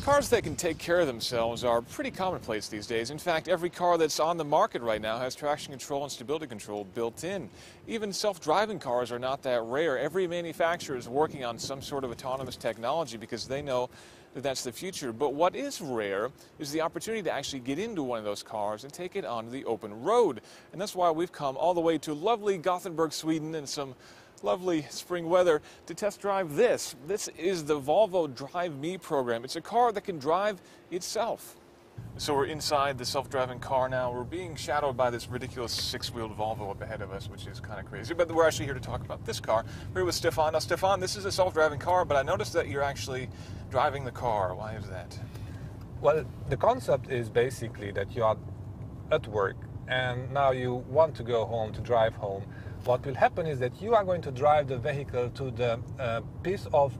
Cars that can take care of themselves are pretty commonplace these days. In fact, every car that's on the market right now has traction control and stability control built in. Even self-driving cars are not that rare. Every manufacturer is working on some sort of autonomous technology because they know that that's the future. But what is rare is the opportunity to actually get into one of those cars and take it onto the open road. And that's why we've come all the way to lovely Gothenburg, Sweden, and some lovely spring weather to test drive this. This is the Volvo Drive Me program. It's a car that can drive itself. So we're inside the self-driving car now. We're being shadowed by this ridiculous six-wheeled Volvo up ahead of us, which is kind of crazy. But we're actually here to talk about this car. We're here with Stefan. Now, Stefan, this is a self-driving car, but I noticed that you're actually driving the car. Why is that? Well, the concept is basically that you are at work and now you want to go home, to drive home. What will happen is that you are going to drive the vehicle to the piece of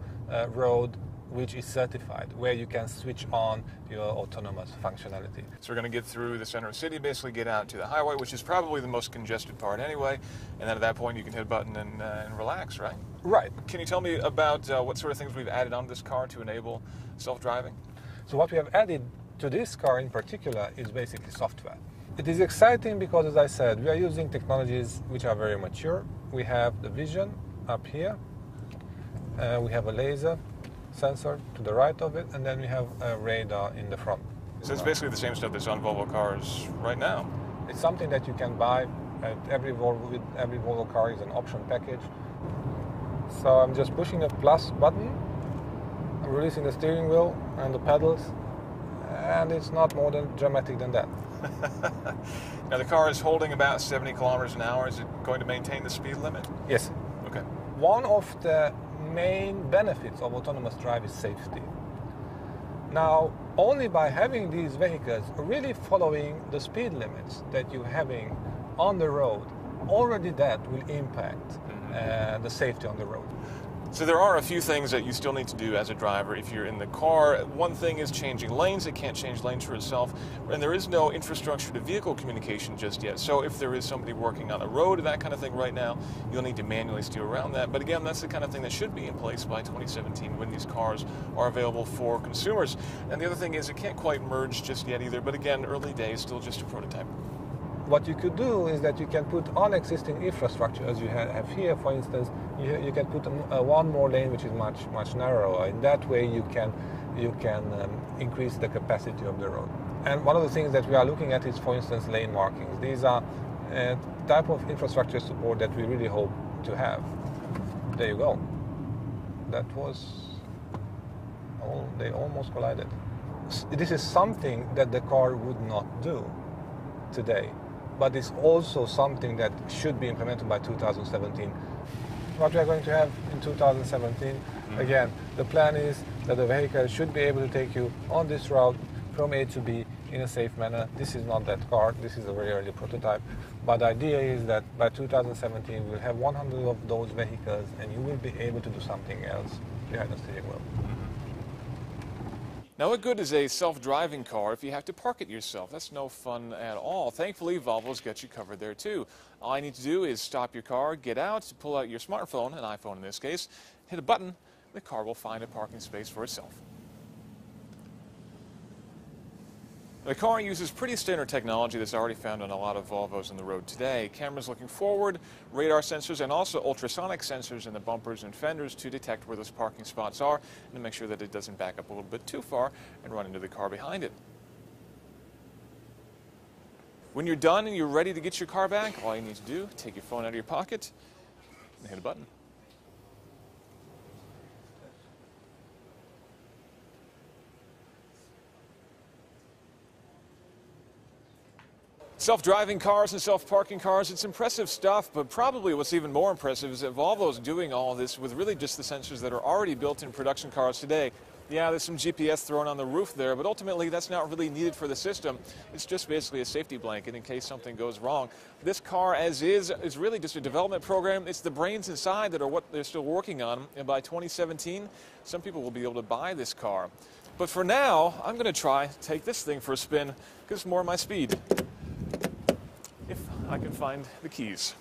road which is certified, where you can switch on your autonomous functionality. So we're going to get through the center of the city, basically get out to the highway, which is probably the most congested part anyway, and then at that point you can hit a button and relax, right? Right. Can you tell me about what sort of things we've added onto this car to enable self-driving? So what we have added to this car in particular is basically software. It is exciting because, as I said, we are using technologies which are very mature. We have the vision up here, we have a laser sensor to the right of it, and then we have a radar in the front. So it's basically the same stuff that's on Volvo cars right now. It's something that you can buy at every Volvo. With every Volvo car is an option package. So I'm just pushing the plus button, I'm releasing the steering wheel and the pedals, and it's not more than dramatic than that. Now the car is holding about 70 kilometers an hour. Is it going to maintain the speed limit? Yes. Okay. One of the main benefits of autonomous drive is safety. Now, only by having these vehicles really following the speed limits that you're having on the road, already that will impact the safety on the road. So there are a few things that you still need to do as a driver if you're in the car. One thing is changing lanes. It can't change lanes for itself. And there is no infrastructure to vehicle communication just yet. So if there is somebody working on a road or that kind of thing right now, you'll need to manually steer around that. But again, that's the kind of thing that should be in place by 2017 when these cars are available for consumers. And the other thing is it can't quite merge just yet either. But again, early days, still just a prototype. What you could do is that you can put on existing infrastructure, as you have here, for instance. You can put one more lane which is much narrower. In that way, you can increase the capacity of the road. And one of the things that we are looking at is, for instance, lane markings. These are type of infrastructure support that we really hope to have. There you go. That was they almost collided. This is something that the car would not do today, but it's also something that should be implemented by 2017. What we are going to have in 2017, again, the plan is that the vehicle should be able to take you on this route from A to B in a safe manner. This is not that car, this is a very early prototype, but the idea is that by 2017 we'll have 100 of those vehicles and you will be able to do something else behind the steering wheel. Now, what good is a self-driving car if you have to park it yourself? That's no fun at all. Thankfully, Volvo's got you covered there, too. All you need to do is stop your car, get out, pull out your smartphone, an iPhone in this case, hit a button, the car will find a parking space for itself. The car uses pretty standard technology that's already found on a lot of Volvos on the road today. Cameras looking forward, radar sensors, and also ultrasonic sensors in the bumpers and fenders to detect where those parking spots are and to make sure that it doesn't back up a little bit too far and run into the car behind it. When you're done and you're ready to get your car back, all you need to do, take your phone out of your pocket and hit a button. Self-driving cars and self-parking cars, it's impressive stuff, but probably what's even more impressive is that Volvo's doing all of this with really just the sensors that are already built in production cars today. Yeah, there's some GPS thrown on the roof there, but ultimately that's not really needed for the system. It's just basically a safety blanket in case something goes wrong. This car, as is really just a development program. It's the brains inside that are what they're still working on, and by 2017, some people will be able to buy this car. But for now, I'm going to take this thing for a spin because it's more my speed. If I can find the keys.